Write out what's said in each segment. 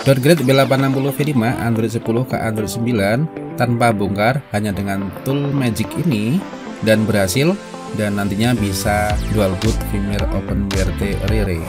Downgrade B860V5 Android 10 ke Android 9 tanpa bongkar hanya dengan tool Magic ini dan berhasil, dan nantinya bisa dual boot firmware OpenWrt Rare.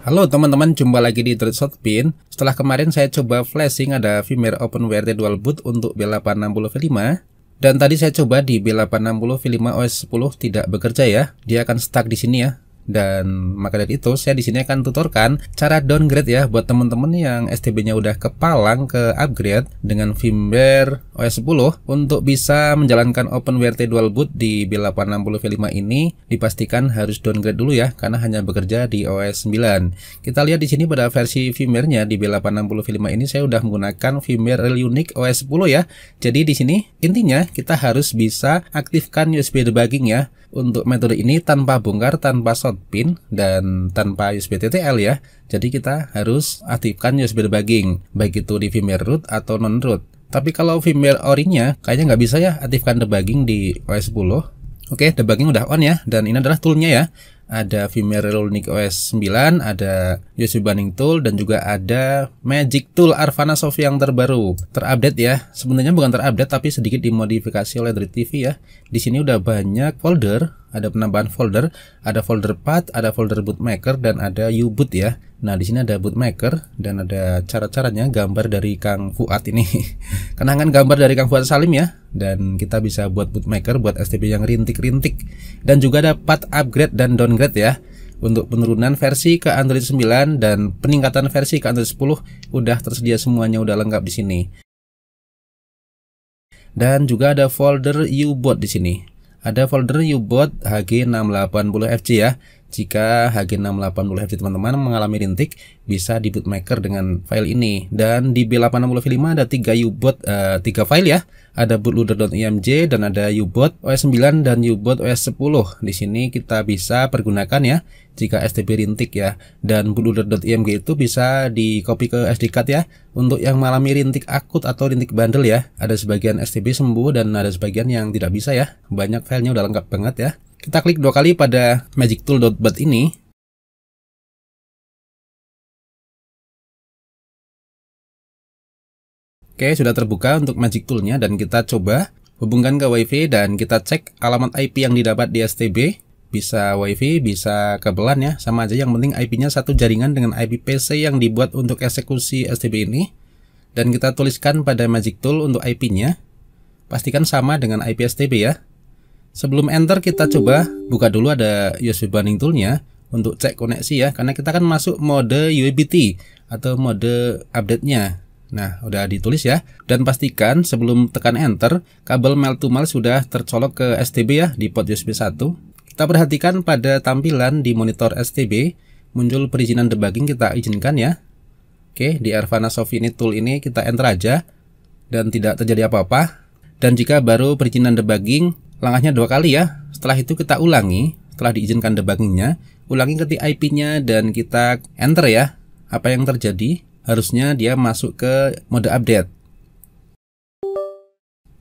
Halo teman-teman, jumpa lagi di TradeShotPin. Setelah kemarin saya coba flashing ada firmware OpenWrt dual boot untuk B860V5, dan tadi saya coba di B860V5 OS 10 tidak bekerja ya, dia akan stuck di sini ya. Dan maka dari itu saya di sini akan tutorkan cara downgrade ya buat teman-teman yang STB-nya udah kepalang ke upgrade dengan firmware OS 10 untuk bisa menjalankan OpenWrt dual boot di B860V5 ini. Dipastikan harus downgrade dulu ya, karena hanya bekerja di OS 9. Kita lihat di sini pada versi firmware-nya di B860V5 ini saya udah menggunakan firmware Real-Unique OS 10 ya. Jadi di sini intinya kita harus bisa aktifkan USB debugging ya. Untuk metode ini tanpa bongkar, tanpa shotpin, dan tanpa USB TTL ya. Jadi kita harus aktifkan USB debugging, baik itu di firmware root atau non root. Tapi kalau firmware orinya kayaknya nggak bisa ya aktifkan debugging di OS 10. Oke, debugging udah on ya, dan ini adalah toolnya ya. Ada firmware Real-Unique OS 9, ada USB Binding Tool, dan juga ada Magic Tool Arvana Soft yang terbaru, terupdate ya. Sebenarnya bukan terupdate tapi sedikit dimodifikasi oleh Dread TV ya. Di sini udah banyak folder, ada penambahan folder, ada folder path, ada folder bootmaker, dan ada U-boot ya. Nah, di sini ada bootmaker dan ada cara-caranya, gambar dari Kang Fuad ini. Kenangan gambar dari Kang Fuad Salim ya. Dan kita bisa buat bootmaker buat STB yang rintik-rintik. Dan juga ada path upgrade dan downgrade ya. Untuk penurunan versi ke Android 9 dan peningkatan versi ke Android 10 udah tersedia semuanya, udah lengkap di sini. Dan juga ada folder U-boot di sini. Ada folder U-boot HG680FC ya. Jika HG680FC teman-teman mengalami rintik, bisa di bootmaker dengan file ini. Dan di B860V5 ada 3 U-boot, 3 file ya. Ada bootloader.img dan ada U-boot OS 9 dan U-boot OS 10. Di sini kita bisa pergunakan ya jika STB rintik ya. Dan bootloader.img itu bisa di copy ke SD card ya. Untuk yang mengalami rintik akut atau rintik bandel ya. Ada sebagian STB sembuh dan ada sebagian yang tidak bisa ya. Banyak filenya udah lengkap banget ya. Kita klik 2 kali pada Magic Tool.bat ini. Oke, sudah terbuka untuk Magic Tool-nya, dan kita coba hubungkan ke WiFi dan kita cek alamat IP yang didapat di STB. Bisa WiFi, bisa kabelan ya, sama aja, yang penting IP-nya satu jaringan dengan IP PC yang dibuat untuk eksekusi STB ini. Dan kita tuliskan pada Magic Tool untuk IP-nya. Pastikan sama dengan IP STB ya. Sebelum enter kita coba buka dulu ada USB Binding Tool-nya untuk cek koneksi ya, karena kita kan masuk mode UEBT atau mode update-nya. Nah, udah ditulis ya. Dan pastikan sebelum tekan enter, kabel male to male sudah tercolok ke STB ya di port USB 1. Kita perhatikan pada tampilan di monitor STB muncul perizinan debugging, kita izinkan ya. Oke, di Arvana Soft ini tool ini kita enter aja dan tidak terjadi apa-apa. Dan jika baru perizinan debugging, langkahnya 2 kali ya. Setelah itu kita ulangi, setelah diizinkan debuggingnya, ulangi ketik IP-nya dan kita enter ya. Apa yang terjadi? Harusnya dia masuk ke mode update.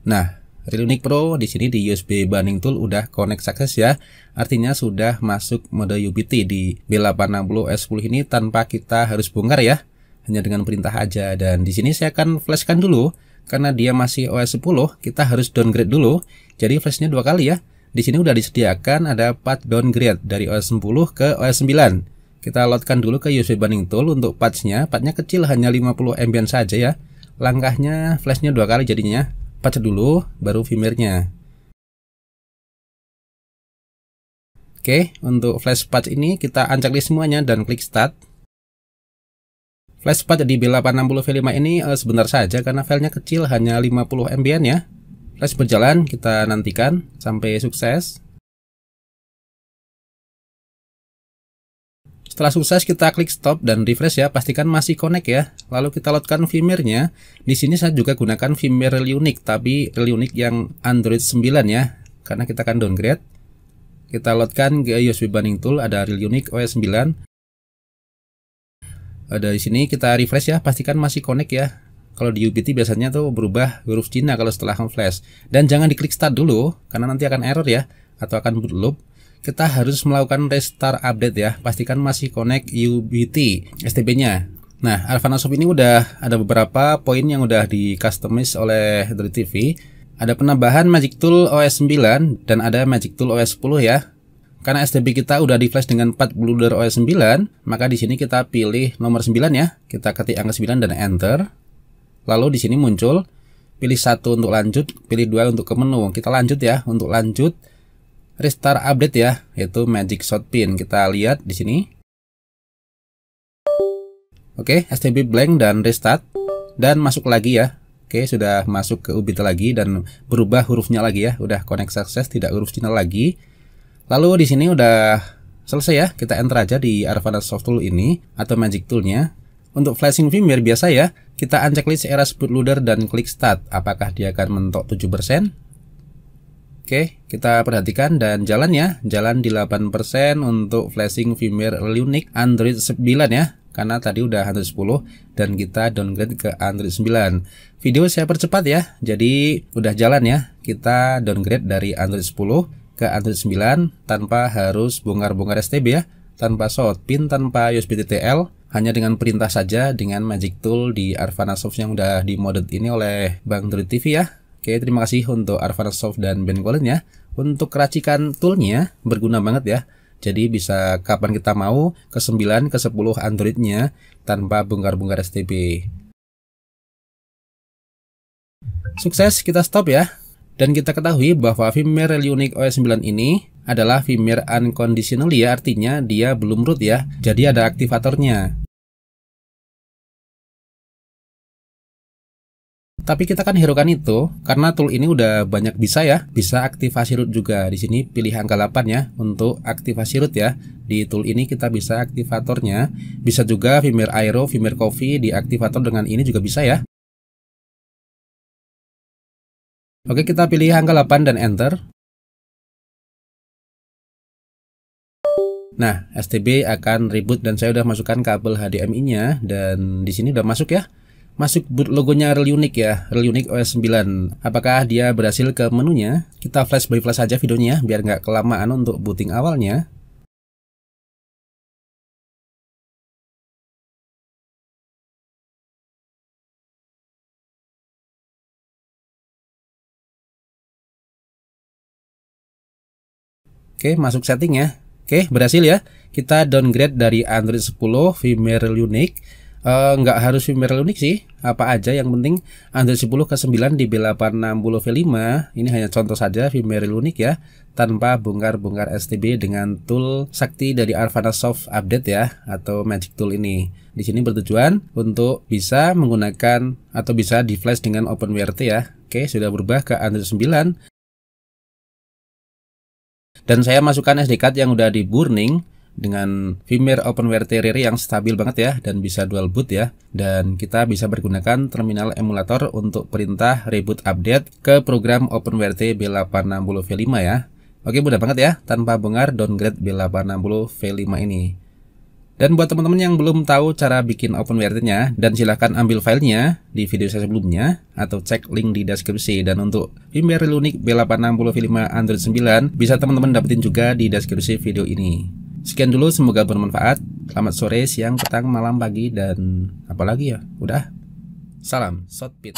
Nah, Real-Unique Pro di sini di USB Binding Tool udah connect sukses ya. Artinya sudah masuk mode UBT di B860 S10 ini tanpa kita harus bongkar ya. Hanya dengan perintah aja. Dan di sini saya akan flashkan dulu. Karena dia masih OS 10, kita harus downgrade dulu. Jadi flashnya 2 kali ya. Di sini udah disediakan ada path downgrade dari OS 10 ke OS 9. Kita loadkan dulu ke USB Binding Tool untuk patchnya. Pathnya kecil, hanya 50 MB saja ya. Langkahnya flashnya 2 kali jadinya. Patch dulu, baru firmware-nya. Oke, untuk flash patch ini kita unchecklist semuanya dan klik start. Flash patch di B860V5 ini sebentar saja karena filenya kecil, hanya 50 MB ya. Flash berjalan, kita nantikan sampai sukses. Setelah sukses kita klik stop dan refresh ya, pastikan masih connect ya. Lalu kita loadkan firmware-nya. Di sini saya juga gunakan firmware Real-Unique, tapi Real-Unique yang Android 9 ya, karena kita akan downgrade. Kita loadkan ke USB Binding Tool, ada Real-Unique OS 9. Ada di sini kita refresh ya, pastikan masih connect ya. Kalau di UBT biasanya tuh berubah huruf Cina kalau setelah flash. Dan jangan diklik start dulu, karena nanti akan error ya, atau akan boot loop. Kita harus melakukan restart update ya. Pastikan masih connect UBT STB-nya. Nah, Alvana Soft ini udah ada beberapa poin yang udah di customize oleh Android TV. Ada penambahan Magic Tool OS 9 dan ada Magic Tool OS 10 ya. Karena STB kita udah di flash dengan 4 bootloader OS 9, maka di sini kita pilih nomor 9 ya. Kita ketik angka 9 dan enter. Lalu di sini muncul pilih 1 untuk lanjut, pilih 2 untuk ke menu. Kita lanjut ya. Untuk lanjut restart update ya, yaitu Magic Shot Pin. Kita lihat di sini. Oke, STB blank dan restart dan masuk lagi ya. Oke, sudah masuk ke Ubita lagi dan berubah hurufnya lagi ya. Udah connect sukses, tidak huruf Cina lagi. Lalu di sini udah selesai ya. Kita enter aja di Alvana Soft Tool ini atau Magic Toolnya. Untuk flashing firmware biasa ya, kita unchecklist Erase bootloader dan klik start. Apakah dia akan mentok 7%? Oke, kita perhatikan dan jalan ya. Jalan di 8% untuk flashing firmware Linux Android 9 ya. Karena tadi udah Android 10 dan kita downgrade ke Android 9. Video saya percepat ya. Jadi udah jalan ya. Kita downgrade dari Android 10 ke Android 9 tanpa harus bongkar-bongkar STB ya. Tanpa shot pin, tanpa USB TTL, hanya dengan perintah saja dengan Magic Tool di Alvana Soft yang udah dimodded ini oleh Bang Android TV ya. Oke, terima kasih untuk Alvana Soft dan Ben Colin ya. Untuk keracikan toolnya berguna banget ya. Jadi bisa kapan kita mau ke 9 ke 10 Androidnya tanpa bongkar-bongkar STB. Sukses, kita stop ya. Dan kita ketahui bahwa firmware Linux OS 9 ini adalah firmware unconditional ya, artinya dia belum root ya. Jadi ada aktivatornya. Tapi kita kan herokan itu karena tool ini udah banyak bisa ya, bisa aktivasi root juga. Di sini pilih angka 8 ya untuk aktivasi root ya. Di tool ini kita bisa aktivatornya. Bisa juga firmware Aero, firmware Coffee diaktivator dengan ini juga bisa ya. Oke, kita pilih angka 8 dan enter. Nah, STB akan reboot dan saya udah masukkan kabel HDMI-nya dan di sini udah masuk ya. Masuk boot logonya Linux ya, Linux OS 9. Apakah dia berhasil ke menunya? Kita flash by flash aja videonya biar nggak kelamaan untuk booting awalnya. Oke, masuk setting ya. Oke, berhasil ya. Kita downgrade dari Android 10 firmware Linux. Nggak harus firmware Linux sih, apa aja yang penting Android 10 ke 9 di B860 V5. Ini hanya contoh saja firmware Linux ya, tanpa bongkar-bongkar STB dengan tool sakti dari Alvana Soft Update ya, atau Magic Tool ini. Di sini bertujuan untuk bisa menggunakan atau bisa di flash dengan OpenWRT ya. Oke, sudah berubah ke Android 9. Dan saya masukkan SD card yang udah di burning dengan firmware OpenWRT Rare yang stabil banget ya dan bisa dual boot ya. Dan kita bisa menggunakan terminal emulator untuk perintah reboot update ke program OpenWRT B860 V5 ya. Oke, mudah banget ya tanpa bongkar downgrade B860 V5 ini. Dan buat teman-teman yang belum tahu cara bikin OpenWRT-nya, dan silahkan ambil filenya di video saya sebelumnya atau cek link di deskripsi. Dan untuk firmware Linux B860 V5 Android 9 bisa teman-teman dapetin juga di deskripsi video ini. Sekian dulu, semoga bermanfaat. Selamat sore, siang, petang, malam, pagi, dan apalagi ya. Udah. Salam Shotpit.